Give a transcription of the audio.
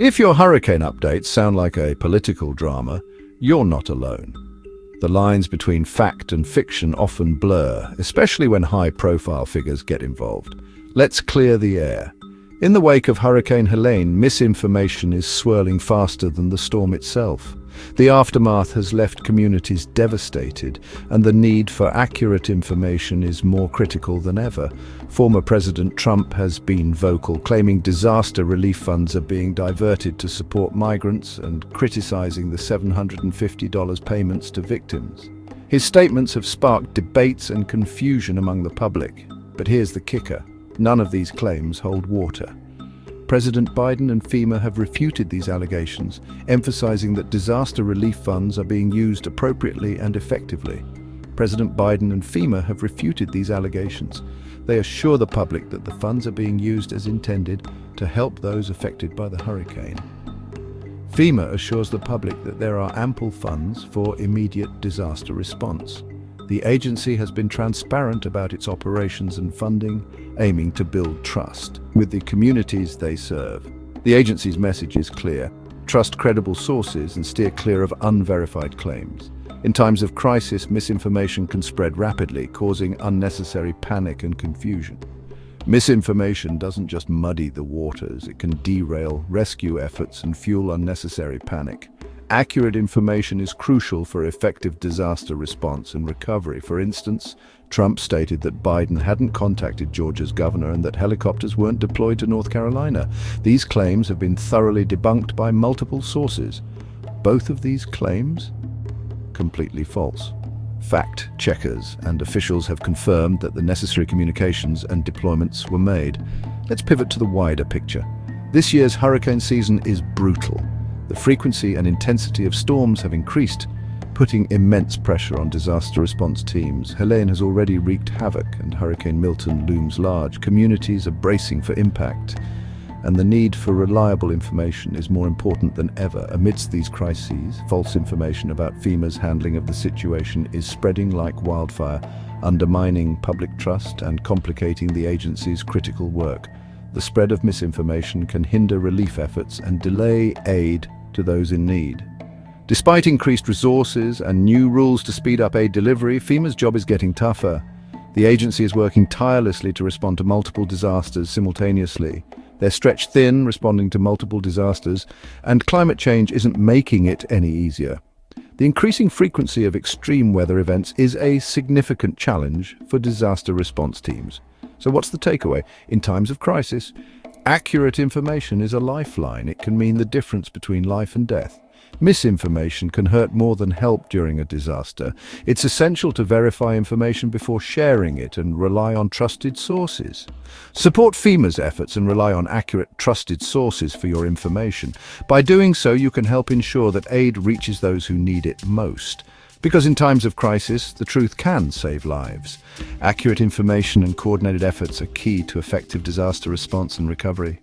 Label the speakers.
Speaker 1: If your hurricane updates sound like a political drama, you're not alone. The lines between fact and fiction often blur, especially when high-profile figures get involved. Let's clear the air. In the wake of Hurricane Helene, misinformation is swirling faster than the storm itself. The aftermath has left communities devastated, and the need for accurate information is more critical than ever. Former President Trump has been vocal, claiming disaster relief funds are being diverted to support migrants and criticizing the $750 payments to victims. His statements have sparked debates and confusion among the public. But here's the kicker: none of these claims hold water. President Biden and FEMA have refuted these allegations, emphasizing that disaster relief funds are being used appropriately and effectively. President Biden and FEMA have refuted these allegations. They assure the public that the funds are being used as intended to help those affected by the hurricane. FEMA assures the public that there are ample funds for immediate disaster response. The agency has been transparent about its operations and funding, aiming to build trust with the communities they serve. The agency's message is clear: trust credible sources and steer clear of unverified claims. In times of crisis, misinformation can spread rapidly, causing unnecessary panic and confusion. Misinformation doesn't just muddy the waters, it can derail rescue efforts and fuel unnecessary panic. Accurate information is crucial for effective disaster response and recovery. For instance, Trump stated that Biden hadn't contacted Georgia's governor and that helicopters weren't deployed to North Carolina. These claims have been thoroughly debunked by multiple sources. Both of these claims? Completely false. Fact checkers and officials have confirmed that the necessary communications and deployments were made. Let's pivot to the wider picture. This year's hurricane season is brutal. The frequency and intensity of storms have increased, putting immense pressure on disaster response teams. Helene has already wreaked havoc, and Hurricane Milton looms large. Communities are bracing for impact, and the need for reliable information is more important than ever. Amidst these crises, false information about FEMA's handling of the situation is spreading like wildfire, undermining public trust and complicating the agency's critical work. The spread of misinformation can hinder relief efforts and delay aid to those in need. Despite increased resources and new rules to speed up aid delivery, FEMA's job is getting tougher. The agency is working tirelessly to respond to multiple disasters simultaneously. They're stretched thin, responding to multiple disasters, and climate change isn't making it any easier. The increasing frequency of extreme weather events is a significant challenge for disaster response teams. So what's the takeaway? In times of crisis, accurate information is a lifeline. It can mean the difference between life and death. Misinformation can hurt more than help during a disaster. It's essential to verify information before sharing it and rely on trusted sources. Support FEMA's efforts and rely on accurate, trusted sources for your information. By doing so, you can help ensure that aid reaches those who need it most. Because in times of crisis, the truth can save lives. Accurate information and coordinated efforts are key to effective disaster response and recovery.